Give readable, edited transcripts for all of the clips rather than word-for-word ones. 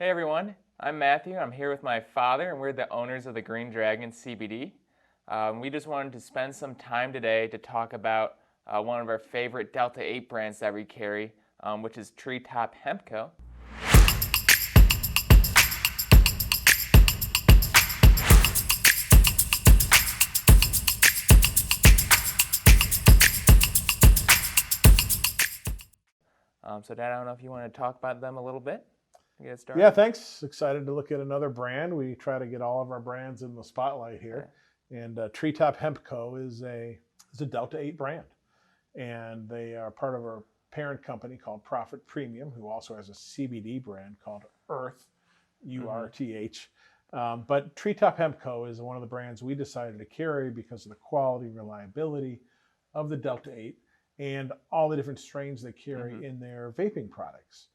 Hey everyone, I'm Matthew. I'm here with my father, and we're the owners of the Green Dragon CBD. We just wanted to spend some time today to talk about one of our favorite Delta 8 brands that we carry, which is Treetop Hemp Co. So Dad, I don't know if you want to talk about them a little bit to get started. Yeah, thanks. Excited to look at another brand. We try to get all of our brands in the spotlight here. And Treetop Hemp Co. is a Delta 8 brand. And they are part of our parent company called Profit Premium, who also has a CBD brand called Earth, URTH. But Treetop Hemp Co. is one of the brands we decided to carry because of the quality, reliability of the Delta 8 and all the different strains they carry in their vaping products.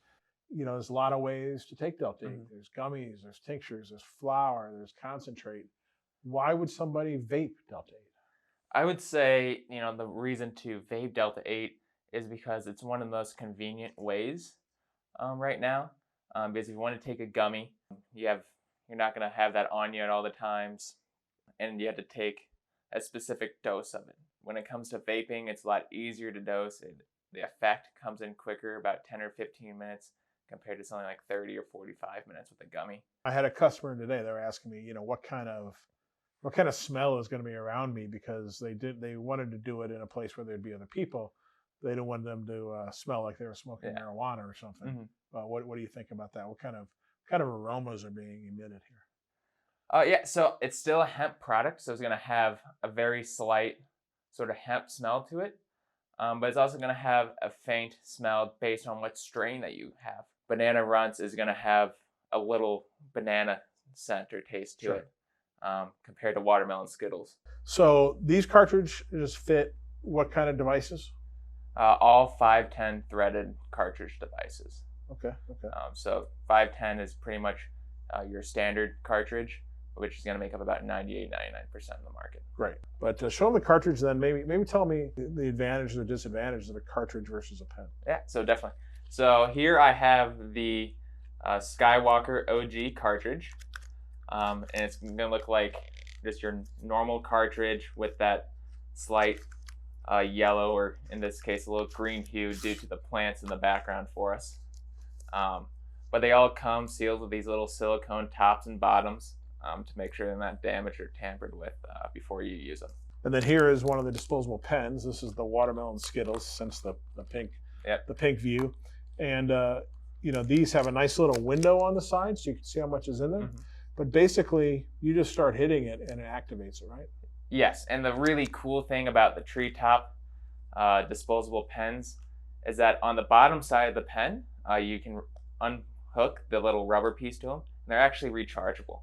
You know, there's a lot of ways to take Delta 8. There's gummies, there's tinctures, there's flour, there's concentrate. Why would somebody vape Delta 8? I would say, the reason to vape Delta 8 is because it's one of the most convenient ways right now. Because if you want to take a gummy, you're not going to have that on you at all the times, and you have to take a specific dose of it. When it comes to vaping, it's a lot easier to dose. The effect comes in quicker, about 10 or 15 minutes, compared to something like 30 or 45 minutes with a gummy. I had a customer today. They were asking me, what kind of smell is going to be around me, because they wanted to do it in a place where there'd be other people. They didn't want them to smell like they were smoking marijuana or something. What do you think about that? What kind of aromas are being emitted here? So it's still a hemp product, so it's going to have a very slight sort of hemp smell to it, but it's also going to have a faint smell based on what strain that you have. Banana Runts is going to have a little banana scent or taste to it, compared to watermelon Skittles. So these cartridges fit what kind of devices? All 510 threaded cartridge devices. Okay. So 510 is pretty much your standard cartridge, which is going to make up about 98-99% of the market. Great. But show them the cartridge then. Maybe tell me the advantage or the disadvantage of a cartridge versus a pen. Yeah, so definitely. So here I have the Skywalker OG cartridge, and it's going to look like just your normal cartridge with that slight yellow, or in this case a little green hue due to the plants in the background for us. But they all come sealed with these little silicone tops and bottoms to make sure they're not damaged or tampered with before you use them. And then here is one of the disposable pens. This is the watermelon Skittles, since the pink view. And these have a nice little window on the side, so you can see how much is in there. But basically, you just start hitting it and it activates it, right? Yes, and the really cool thing about the Treetop disposable pens is that on the bottom side of the pen, you can unhook the little rubber piece to them. And they're actually rechargeable.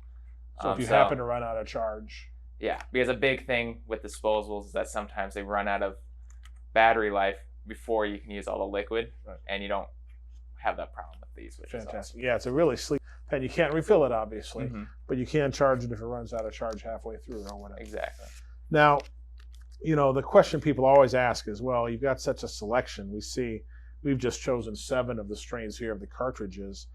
So if you happen to run out of charge. Yeah, because a big thing with disposables is that sometimes they run out of battery life before you can use all the liquid, and you don't have that problem with these, which is fantastic. Awesome. Yeah, it's a really sleek pen. You can't refill it, obviously, but you can charge it if it runs out of charge halfway through or whatever. Exactly. Now, the question people always ask is, well, you've got such a selection. We've just chosen 7 of the strains here of the cartridges.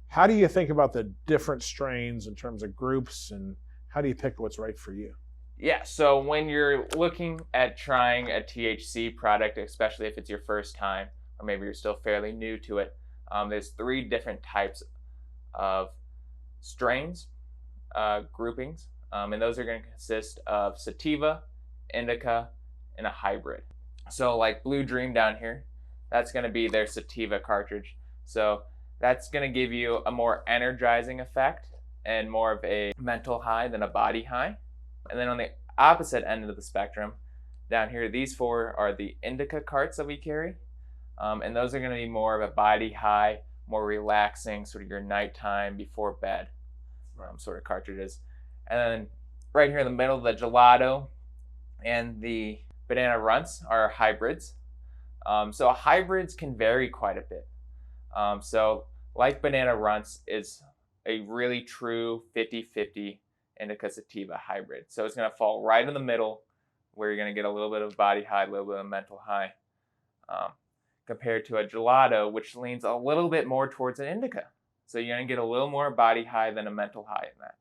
How do you think about the different strains in terms of groups, and how do you pick what's right for you? Yeah, so when you're looking at trying a THC product, especially if it's your first time, or maybe you're still fairly new to it, there's 3 different types of strains, groupings, and those are going to consist of sativa, indica, and a hybrid. So like Blue Dream down here, that's going to be their sativa cartridge. So that's going to give you a more energizing effect and more of a mental high than a body high. And then on the opposite end of the spectrum, down here, these 4 are the indica carts that we carry. And those are going to be more of a body high, more relaxing, sort of your nighttime before bed sort of cartridges. And then right here in the middle, the gelato and the banana runts are hybrids. So hybrids can vary quite a bit. So like banana runts is a really true 50-50 indica sativa hybrid. So it's going to fall right in the middle, where you're going to get a little bit of body high, a little bit of mental high, compared to a gelato, which leans a little bit more towards an indica. So you're going to get a little more body high than a mental high in that.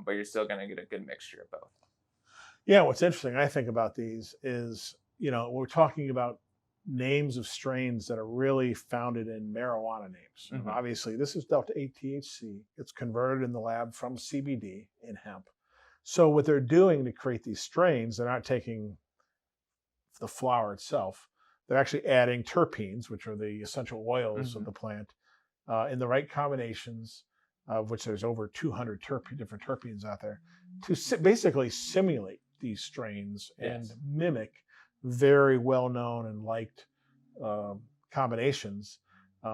But you're still going to get a good mixture of both. Yeah, what's interesting, I think, about these is, we're talking about names of strains that are really founded in marijuana names. And obviously, this is Delta 8 THC. It's converted in the lab from CBD in hemp. So what they're doing to create these strains, they're not taking the flower itself. They're actually adding terpenes, which are the essential oils of the plant, in the right combinations, of which there's over 200 different terpenes out there, to basically simulate these strains and mimic very well-known and liked combinations,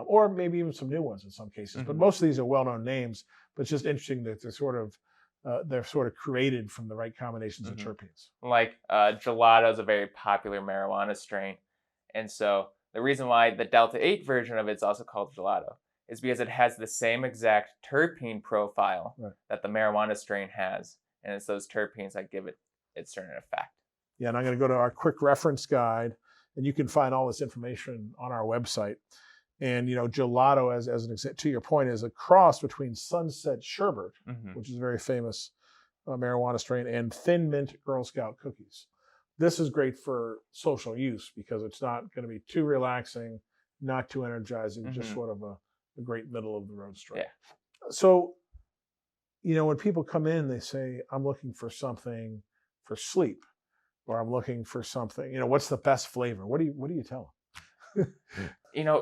or maybe even some new ones in some cases. But most of these are well-known names. But it's just interesting that they're sort of created from the right combinations of terpenes. Like gelato is a very popular marijuana strain, and so the reason why the Delta 8 version of it's also called gelato is because it has the same exact terpene profile that the marijuana strain has, and it's those terpenes that give it its certain effect. Yeah, and I'm going to go to our quick reference guide, and you can find all this information on our website. And gelato, as an example, to your point, is a cross between Sunset Sherbet, which is a very famous marijuana strain, and Thin Mint Girl Scout cookies. This is great for social use because it's not going to be too relaxing, not too energizing, just sort of a great middle of the road strain. Yeah. So, when people come in, they say, I'm looking for something for sleep, or I'm looking for something, what's the best flavor? What do you tell them?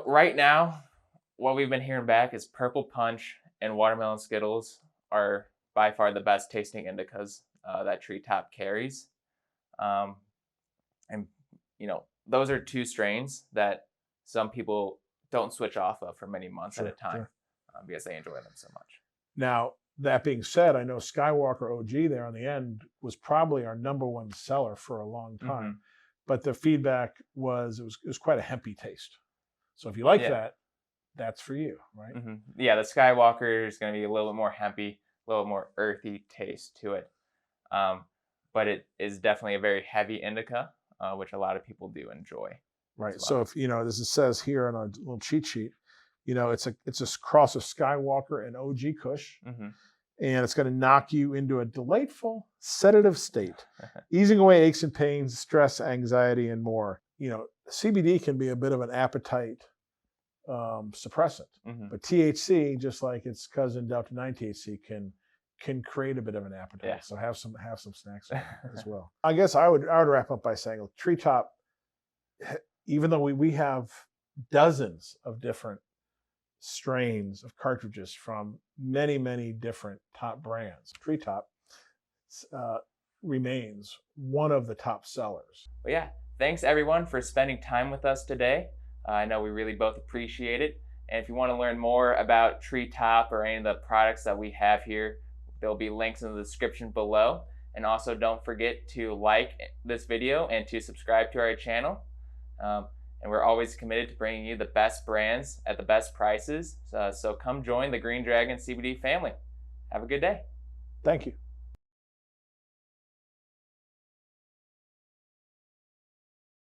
Right now, what we've been hearing back is Purple Punch and Watermelon Skittles are by far the best tasting indicas that Treetop carries. And those are two strains that some people don't switch off of for many months at a time because they enjoy them so much. Now, that being said, I know Skywalker OG there on the end was probably our #1 seller for a long time, but the feedback was it was quite a hempy taste. So if you like that, that's for you, right? Yeah, the Skywalker is going to be a little bit more hempy, a little more earthy taste to it. But it is definitely a very heavy indica, which a lot of people do enjoy. Right. Well. So if as it says here on our little cheat sheet, it's a cross of Skywalker and OG Kush, and it's going to knock you into a delightful sedative state, easing away aches and pains, stress, anxiety, and more. CBD can be a bit of an appetite suppressant, but THC, just like its cousin Delta 9 THC, can create a bit of an appetite. Yeah. So have some snacks as well. I guess I would wrap up by saying, look, Treetop, even though we have dozens of different strains of cartridges from many, many different top brands, Treetop remains one of the top sellers. But yeah, thanks everyone for spending time with us today. I know we really both appreciate it. And if you want to learn more about Treetop or any of the products that we have here, there'll be links in the description below. And also don't forget to like this video and to subscribe to our channel. And we're always committed to bringing you the best brands at the best prices. So come join the Green Dragon CBD family. Have a good day. Thank you.